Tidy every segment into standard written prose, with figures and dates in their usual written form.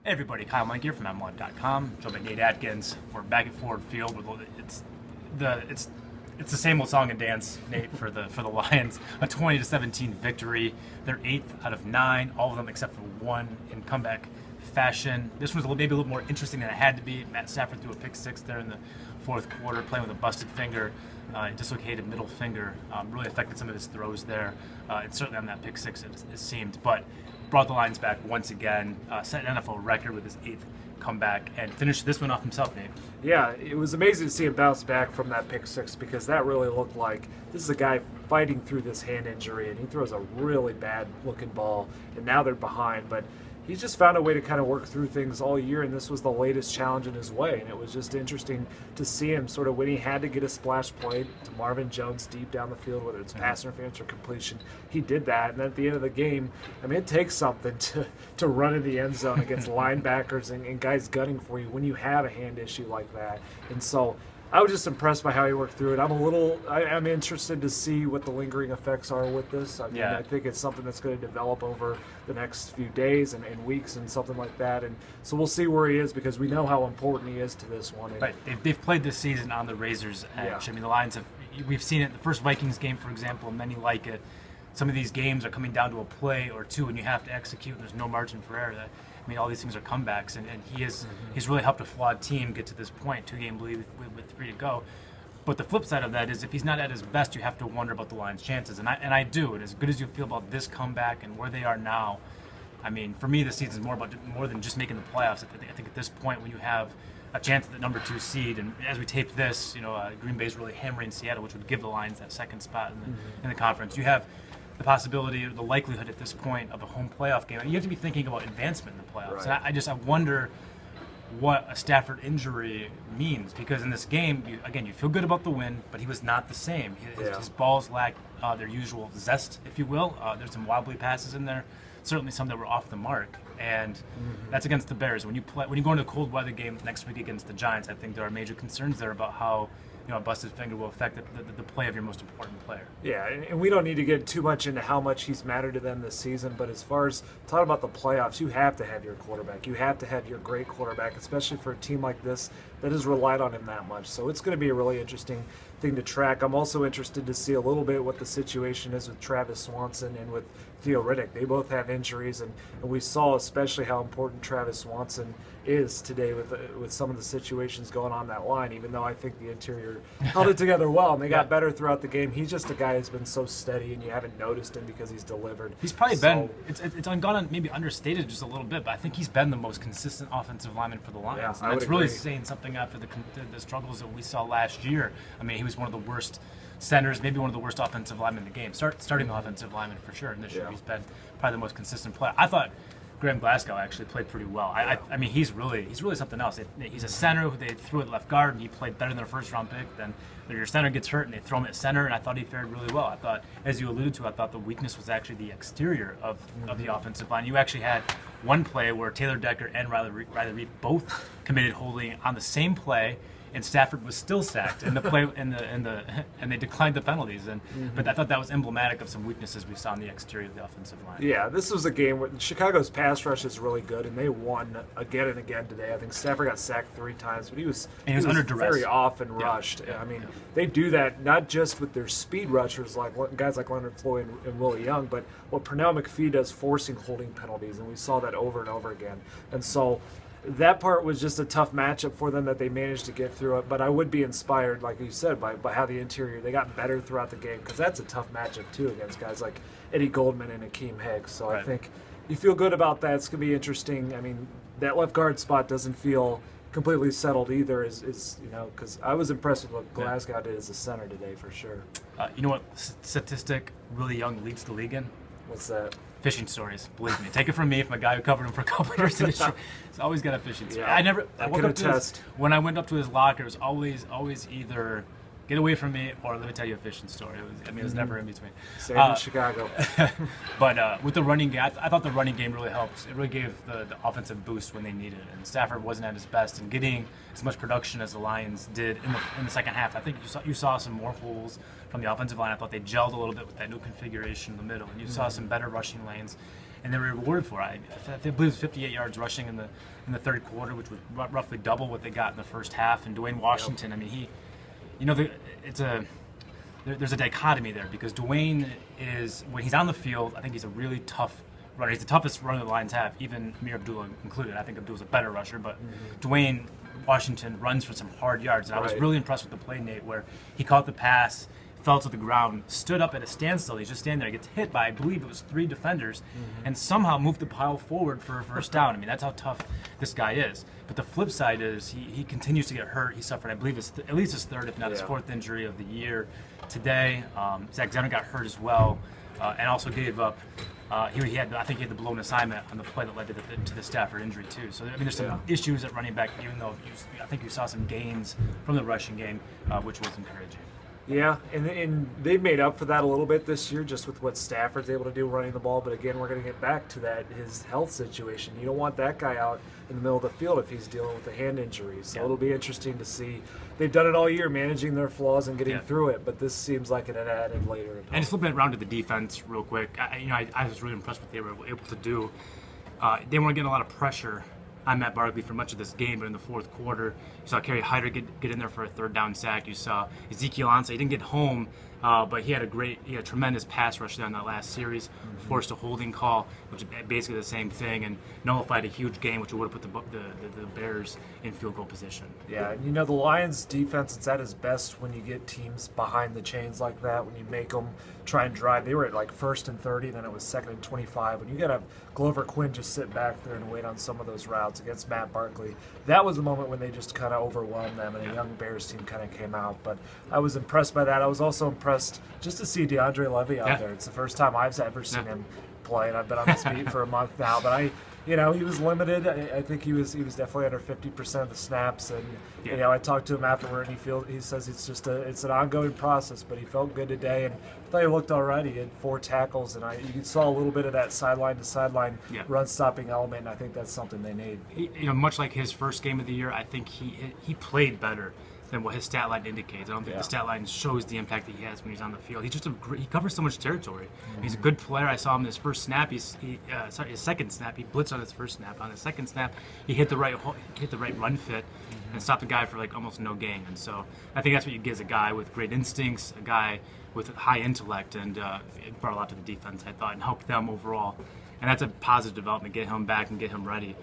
Hey everybody, Kyle Meinke here from MLive.com. Joined by Nate Atkins. We're back at Ford Field with it's the same old song and dance, Nate, for the Lions. A 20-17 victory. They're 8th out of 9, all of them except for one in comeback fashion. This one's maybe a little more interesting than it had to be. Matt Stafford threw a pick six there in the fourth quarter, playing with a busted finger, dislocated middle finger. Really affected some of his throws there. It's certainly on that pick six, it seemed, but brought the Lions back once again, set an NFL record with his 8th comeback, and finished this one off himself, Nate. Yeah, it was amazing to see him bounce back from that pick six, because that really looked like this is a guy fighting through this hand injury, and he throws a really bad looking ball, and now they're behind, but he's just found a way to kind of work through things all year, and this was the latest challenge in his way. And it was just interesting to see him sort of when he had to get a splash play to Marvin Jones deep down the field, whether it's pass interference or completion, he did that. And at the end of the game, I mean, it takes something to run in the end zone against linebackers and guys gunning for you when you have a hand issue like that. And so I was just impressed by how he worked through it. I'm interested to see what the lingering effects are with this. I mean, I think it's something that's going to develop over the next few days and weeks and something like that. And so we'll see where he is, because we know how important he is to this one. And right. They've played this season on the razor's edge. Yeah. I mean, the Lions we've seen it in the first Vikings game, for example, and many like it. Some of these games are coming down to a play or two, and you have to execute, and there's no margin for error. I mean, all these things are comebacks, and he's really helped a flawed team get to this point, 2-game lead with 3 to go. But the flip side of that is, if he's not at his best, you have to wonder about the Lions' chances, and I do. And as good as you feel about this comeback and where they are now, I mean, for me, this season is more than just making the playoffs. I think at this point, when you have a chance at the number 2 seed, and as we tape this, Green Bay's really hammering Seattle, which would give the Lions that second spot in the conference. You have the possibility or the likelihood at this point of a home playoff game. And you have to be thinking about advancement in the playoffs. Right. And I wonder what a Stafford injury means, because in this game, you feel good about the win, but he was not the same. His balls lacked their usual zest, if you will. There's some wobbly passes in there, certainly some that were off the mark, and that's against the Bears. When you go into a cold weather game next week against the Giants, I think there are major concerns there about how a busted finger will affect the play of your most important player. Yeah, and we don't need to get too much into how much he's mattered to them this season, but as far as talking about the playoffs, you have to have your quarterback. You have to have your great quarterback, especially for a team like this that has relied on him that much. So it's going to be a really interesting thing to track. I'm also interested to see a little bit what the situation is with Travis Swanson and with Theo Riddick. They both have injuries, and we saw especially how important Travis Swanson is today with some of the situations going on that line, even though I think the interior held it together well, and they got better throughout the game. He's just a guy who's been so steady, and you haven't noticed him because he's delivered. He's probably been, it's gone maybe understated just a little bit, but I think he's been the most consistent offensive lineman for the Lions. Yeah, and that's really saying something after the struggles that we saw last year. I mean, he was one of the worst centers, maybe one of the worst offensive linemen in the game. Starting offensive lineman for sure, and this year he's been probably the most consistent player. I thought Graham Glasgow actually played pretty well. I mean, he's really something else. He's a center who they threw at left guard, and he played better than their first round pick. Then your center gets hurt, and they throw him at center, and I thought he fared really well. I thought, as you alluded to, I thought the weakness was actually the exterior of the offensive line. You actually had one play where Taylor Decker and Riley Reed both committed holding on the same play, and Stafford was still sacked in the play, and they declined the penalties. But I thought that was emblematic of some weaknesses we saw in the exterior of the offensive line. Yeah, this was a game where Chicago's pass rush is really good, and they won again and again today. I think Stafford got sacked 3 times, but he was under duress, very often rushed. I mean, they do that not just with their speed rushers, like guys like Leonard Floyd and Willie Young, but what Pernell McPhee does, forcing holding penalties, and we saw that over and over again. And so that part was just a tough matchup for them that they managed to get through it. But I would be inspired, like you said, by how the interior, they got better throughout the game, because that's a tough matchup too against guys like Eddie Goldman and Akeem Hicks. So I think you feel good about that. It's going to be interesting. I mean, that left guard spot doesn't feel completely settled either, because I was impressed with what Glasgow did as a center today for sure. You know what statistic Willie Young leads the league in? What's that? Fishing stories. Believe me. Take it from me, from a guy who covered him for a couple of years in his show. He's always got a fishing story. When I went up to his locker, it was always either get away from me or let me tell you a fishing story. It was never in between. Same in Chicago. But with the running game, I thought the running game really helped. It really gave the offensive boost when they needed it. And Stafford wasn't at his best, and getting as much production as the Lions did in the second half. I think you saw some more holes from the offensive line. I thought they gelled a little bit with that new configuration in the middle, and you saw some better rushing lanes. and they were rewarded for it. I believe it was 58 yards rushing in the third quarter, which was roughly double what they got in the first half. And Dwayne Washington, I mean, there's a dichotomy there, because Dwayne is, when he's on the field, I think he's a really tough runner. He's the toughest runner the Lions have, even Amir Abdullah included. I think Abdullah's a better rusher, but Dwayne Washington runs for some hard yards. And I was really impressed with the play, Nate, where he caught the pass, fell to the ground, stood up at a standstill. He's just standing there. He gets hit by, I believe it was 3 defenders, and somehow moved the pile forward for a first down. I mean, that's how tough this guy is. But the flip side is he continues to get hurt. He suffered, I believe, at least his third, if not his fourth injury of the year today. Zach Zenner got hurt as well, and also gave up. I think he had the blown assignment on the play that led to the Stafford injury too. So I mean, there's some issues at running back, even though I think you saw some gains from the rushing game, which was encouraging. Yeah, and they've made up for that a little bit this year, just with what Stafford's able to do running the ball. But again, we're going to get back to that, his health situation. You don't want that guy out in the middle of the field if he's dealing with a hand injury. So it'll be interesting to see. They've done it all year, managing their flaws and getting through it. But this seems like it had added later. And just flipping it around to the defense real quick, I was really impressed with what they were able to do. They weren't getting a lot of pressure on Matt Barkley for much of this game, but in the fourth quarter, you saw Kerry Hyder get in there for a third down sack. You saw Ezekiel Ansah. He didn't get home, but he had a tremendous pass rush there in that last series, forced a holding call, which is basically the same thing, and nullified a huge game, which would have put the Bears in field goal position. Yeah, and the Lions' defense, it's at its best when you get teams behind the chains like that, when you make them try and drive. They were at like 1st and 30, then it was 2nd and 25. When you got to have Glover Quinn just sit back there and wait on some of those routes against Matt Barkley, that was the moment when they just kind of overwhelmed them, and a young Bears team kind of came out. But I was impressed by that. I was also impressed just to see DeAndre Levy out there. It's the first time I've ever seen him play, and I've been on this beat for a month now. But he was limited. I think he was definitely under 50% of the snaps, and I talked to him afterward, and he says it's an ongoing process. But he felt good today, and I thought he looked all right. He had 4 tackles, and you saw a little bit of that sideline to sideline run stopping element. And I think that's something they need. Much like his first game of the year, I think he played better than what his stat line indicates. I don't think the stat line shows the impact that he has when he's on the field. He's just he covers so much territory. He's a good player. I saw him his first snap. His second snap. He blitzed on his first snap. On his second snap, he hit the right run fit and stopped the guy for like almost no gain. And so I think that's what you get as a guy with great instincts, a guy with high intellect, and it brought a lot to the defense, I thought, and helped them overall. And that's a positive development. Get him back and get him ready.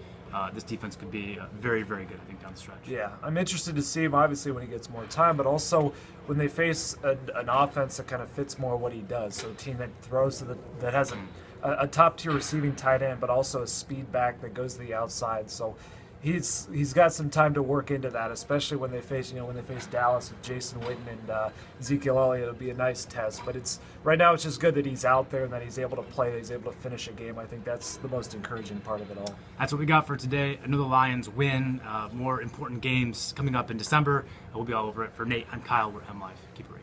This defense could be very, very good, I think, down the stretch. Yeah, I'm interested to see him, obviously, when he gets more time, but also when they face an offense that kind of fits more what he does. So a team that throws that has a top-tier receiving tight end, but also a speed back that goes to the outside. So he's got some time to work into that, especially when they face Dallas with Jason Witten and Ezekiel Elliott. It'll be a nice test. But right now it's just good that he's out there and that he's able to play, that he's able to finish a game. I think that's the most encouraging part of it all. That's what we got for today. Another Lions win. More important games coming up in December. We'll be all over it. For Nate, I'm Kyle. We're MLive. Keep it real.